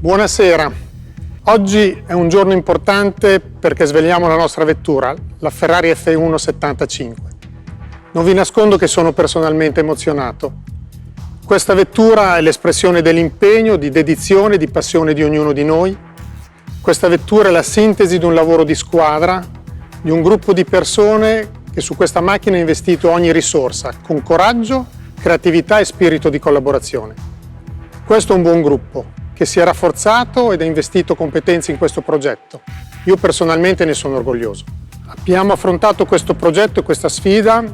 Buonasera. Oggi è un giorno importante perché svegliamo la nostra vettura, la Ferrari F1-75. Non vi nascondo che sono personalmente emozionato. Questa vettura è l'espressione dell'impegno, di dedizione, di passione di ognuno di noi. Questa vettura è la sintesi di un lavoro di squadra, di un gruppo di persone che su questa macchina ha investito ogni risorsa, con coraggio, creatività e spirito di collaborazione. Questo è un buon gruppo, che si è rafforzato ed ha investito competenze in questo progetto. Io personalmente ne sono orgoglioso. Abbiamo affrontato questo progetto e questa sfida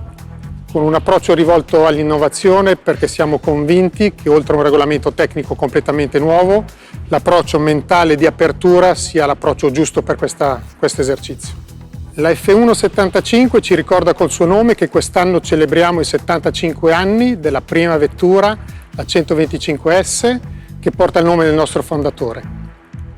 con un approccio rivolto all'innovazione perché siamo convinti che oltre a un regolamento tecnico completamente nuovo, l'approccio mentale di apertura sia l'approccio giusto per questo esercizio. La F1-75 ci ricorda col suo nome che quest'anno celebriamo i 75 anni della prima vettura, la 125S, che porta il nome del nostro fondatore.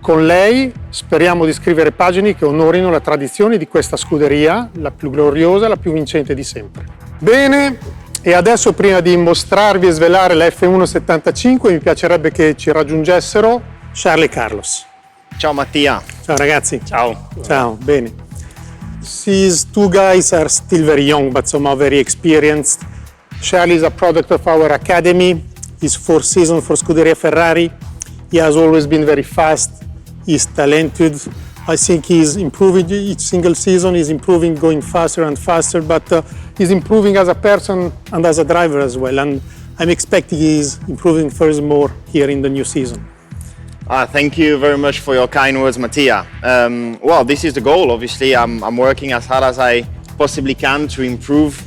Con lei speriamo di scrivere pagine che onorino la tradizione di questa scuderia, la più gloriosa e la più vincente di sempre. Bene, e adesso prima di mostrarvi e svelare la F1-75 mi piacerebbe che ci raggiungessero Charlie e Carlos. Ciao Mattia. Ciao ragazzi. Ciao. Ciao, bene. These two guys are still very young but somehow very experienced. Charlie is a product of our academy. His fourth season for Scuderia Ferrari. He has always been very fast. He's talented. I think he's improving each single season. He's improving, going faster and faster, but he's improving as a person and as a driver as well. And I'm expecting he's improving furthermore here in the new season. Thank you very much for your kind words, Mattia. Well, this is the goal. Obviously, I'm working as hard as I possibly can to improve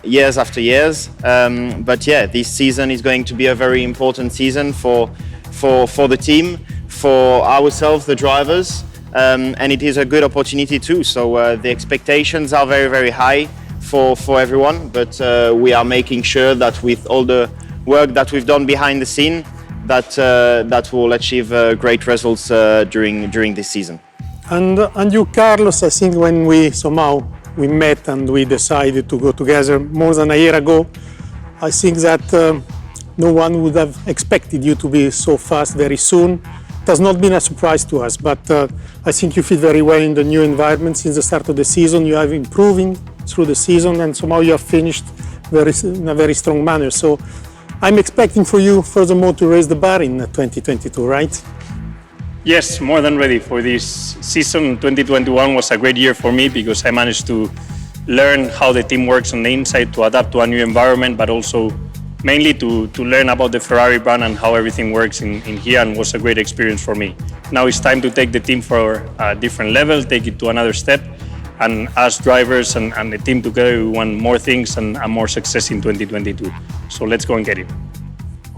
years after years. But yeah, this season is going to be a very important season for the team, for ourselves, the drivers, and it is a good opportunity too. So the expectations are very, very high for everyone, but we are making sure that with all the work that we've done behind the scene, that will achieve great results during this season. And you, Carlos, I think when we met and we decided to go together more than a year ago, I think that no one would have expected you to be so fast very soon. It has not been a surprise to us, but I think you fit very well in the new environment since the start of the season. You have improving through the season and somehow you have finished in a very strong manner. So I'm expecting for you furthermore to raise the bar in 2022, right? Yes, more than ready for this season. 2021 was a great year for me because I managed to learn how the team works on the inside, to adapt to a new environment, but also mainly to learn about the Ferrari brand and how everything works in here, and was a great experience for me. Now it's time to take the team for a different level, take it to another step, and as drivers and the team together, we want more things and more success in 2022. So let's go and get it.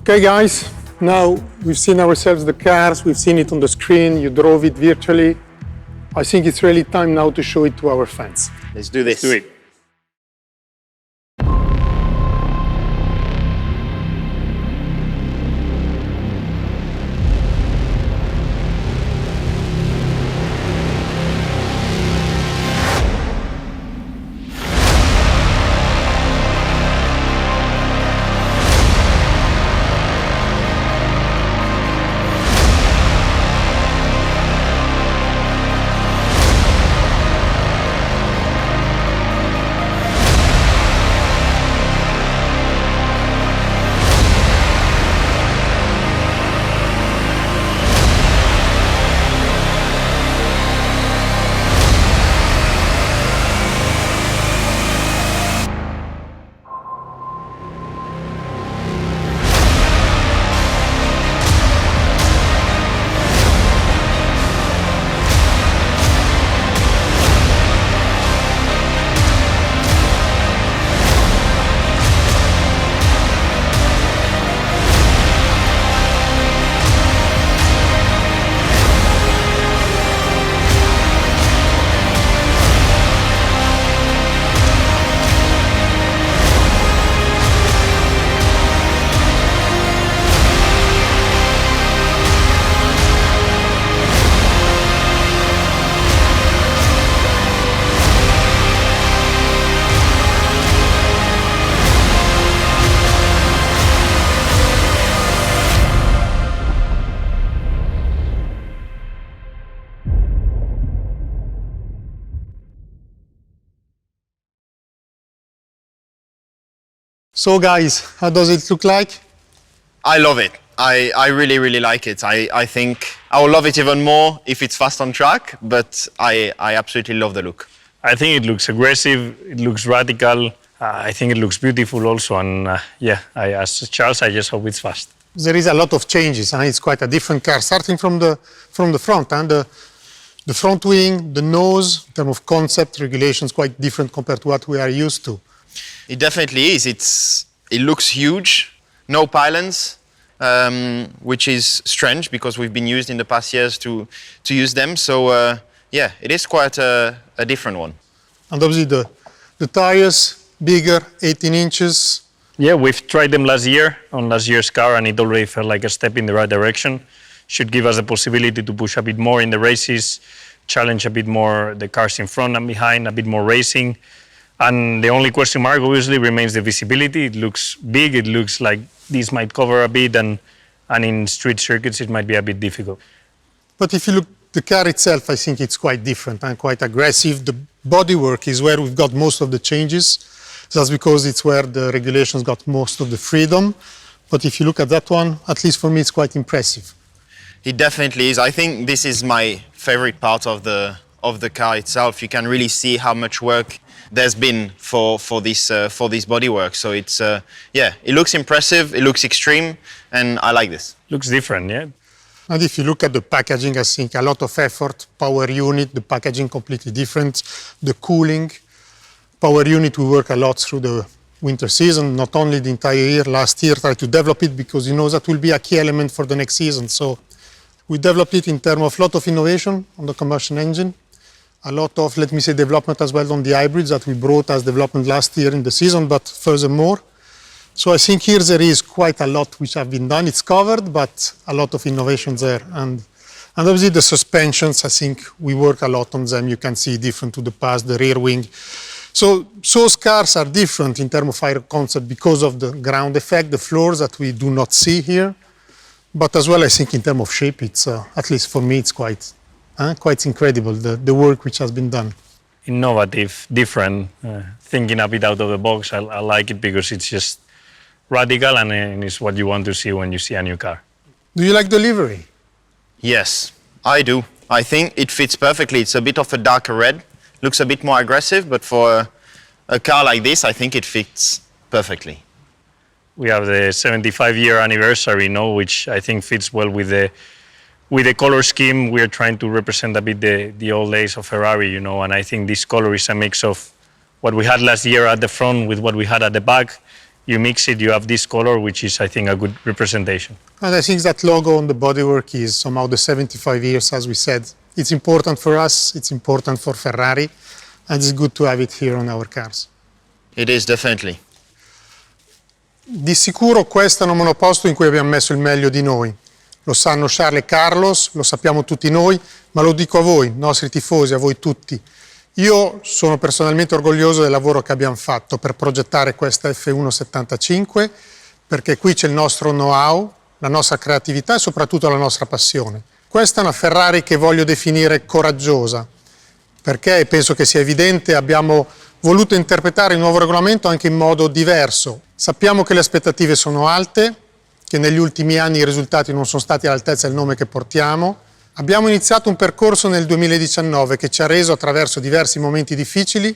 Okay guys, now we've seen ourselves the cars, we've seen it on the screen, you drove it virtually. I think it's really time now to show it to our fans. Let's do this. Let's do it. So guys, how does it look like? I love it. I really, really like it. I think I will love it even more if it's fast on track, but I absolutely love the look. I think it looks aggressive, it looks radical, I think it looks beautiful also, and as Charles, I just hope it's fast. There is a lot of changes, and it's quite a different car, starting from the front. The front wing, the nose, in terms of concept, regulations, quite different compared to what we are used to. It definitely is. It looks huge, no pylons, which is strange because we've been used in the past years to use them. So yeah, it is quite a different one. And obviously the tires, bigger, 18 inches. Yeah, we've tried them last year on last year's car, and it already felt like a step in the right direction. Should give us the possibility to push a bit more in the races, challenge a bit more the cars in front and behind, a bit more racing. And the only question mark obviously remains the visibility. It looks big, it looks like this might cover a bit, and in street circuits it might be a bit difficult. But if you look at the car itself, I think it's quite different and quite aggressive. The bodywork is where we've got most of the changes. That's because it's where the regulations got most of the freedom. But if you look at that one, at least for me, it's quite impressive. It definitely is. I think this is my favorite part of the car itself. You can really see how much work there's been for this bodywork. So it's yeah, it looks impressive, it looks extreme, and I like this. Looks different, yeah. And if you look at the packaging, I think a lot of effort, power unit, the packaging completely different, the cooling. Power unit, we work a lot through the winter season, not only the entire year. Last year, tried to develop it because you know that will be a key element for the next season. So we developed it in terms of a lot of innovation on the combustion engine, a lot of, let me say, development as well on the hybrids that we brought as development last year in the season, but furthermore. So I think here there is quite a lot which have been done. It's covered, but a lot of innovations there. And obviously the suspensions, I think we work a lot on them. You can see different to the past, the rear wing. So those cars are different in terms of aero concept because of the ground effect, the floors that we do not see here. But as well, I think in terms of shape, it's at least for me, it's quite incredible, the work which has been done. Innovative, different, thinking a bit out of the box. I like it because it's just radical, and it's what you want to see when you see a new car. Do you like the livery? Yes, I do. I think it fits perfectly. It's a bit of a darker red, looks a bit more aggressive, but for a car like this, I think it fits perfectly. We have the 75-year anniversary, which I think fits well with the color scheme. We are trying to represent a bit the old days of Ferrari, and I think this color is a mix of what we had last year at the front with what we had at the back. You mix it, you have this color, which is, I think, a good representation. And I think that logo on the bodywork is somehow the 75 years, as we said. It's important for us, it's important for Ferrari, and it's good to have it here on our cars. It is, definitely. Di sicuro questo è un monoposto in cui abbiamo messo il meglio di noi. Lo sanno Charles e Carlos, lo sappiamo tutti noi, ma lo dico a voi, nostri tifosi, a voi tutti. Io sono personalmente orgoglioso del lavoro che abbiamo fatto per progettare questa F1-75, perché qui c'è il nostro know-how, la nostra creatività e soprattutto la nostra passione. Questa è una Ferrari che voglio definire coraggiosa, perché penso che sia evidente, abbiamo voluto interpretare il nuovo regolamento anche in modo diverso. Sappiamo che le aspettative sono alte, che negli ultimi anni i risultati non sono stati all'altezza del nome che portiamo. Abbiamo iniziato un percorso nel 2019 che ci ha reso, attraverso diversi momenti difficili,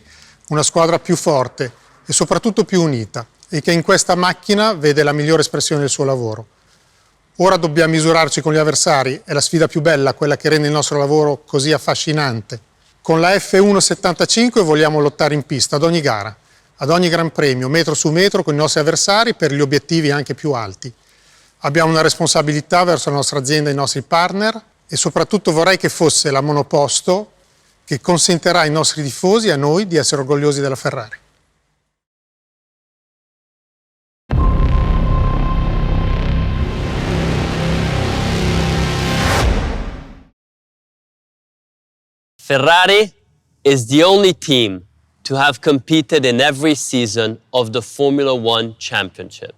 una squadra più forte e soprattutto più unita, e che in questa macchina vede la migliore espressione del suo lavoro. Ora dobbiamo misurarci con gli avversari, è la sfida più bella, quella che rende il nostro lavoro così affascinante. Con la F1-75 vogliamo lottare in pista ad ogni gara, ad ogni Gran Premio, metro su metro con i nostri avversari per gli obiettivi anche più alti. Abbiamo una responsabilità verso la nostra azienda e i nostri partner, e soprattutto vorrei che fosse la monoposto che consentirà ai nostri tifosi e a noi di essere orgogliosi della Ferrari. Ferrari is the only team to have competed in every season of the Formula One Championship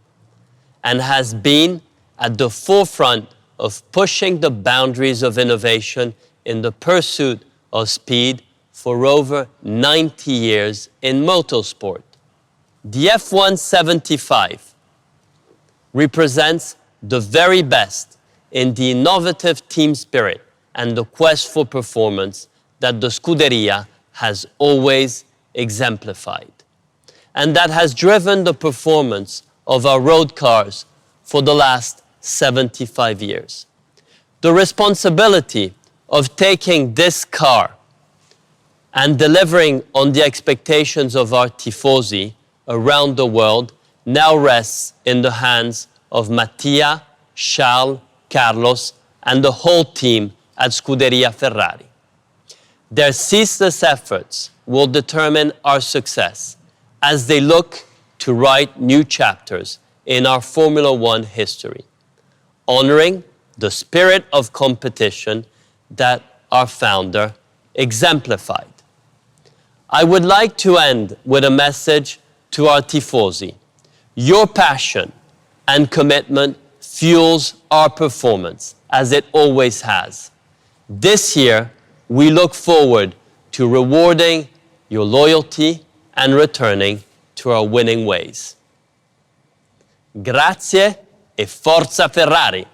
and has been at the forefront of pushing the boundaries of innovation in the pursuit of speed for over 90 years in motorsport. The F1-75 represents the very best in the innovative team spirit and the quest for performance that the Scuderia has always exemplified, and that has driven the performance of our road cars for the last 75 years. The responsibility of taking this car and delivering on the expectations of our tifosi around the world now rests in the hands of Mattia, Charles, Carlos, and the whole team at Scuderia Ferrari. Their ceaseless efforts will determine our success as they look to write new chapters in our Formula One history, honoring the spirit of competition that our founder exemplified. I would like to end with a message to our tifosi. Your passion and commitment fuels our performance, as it always has. This year, we look forward to rewarding your loyalty and returning to our winning ways. Grazie e forza Ferrari!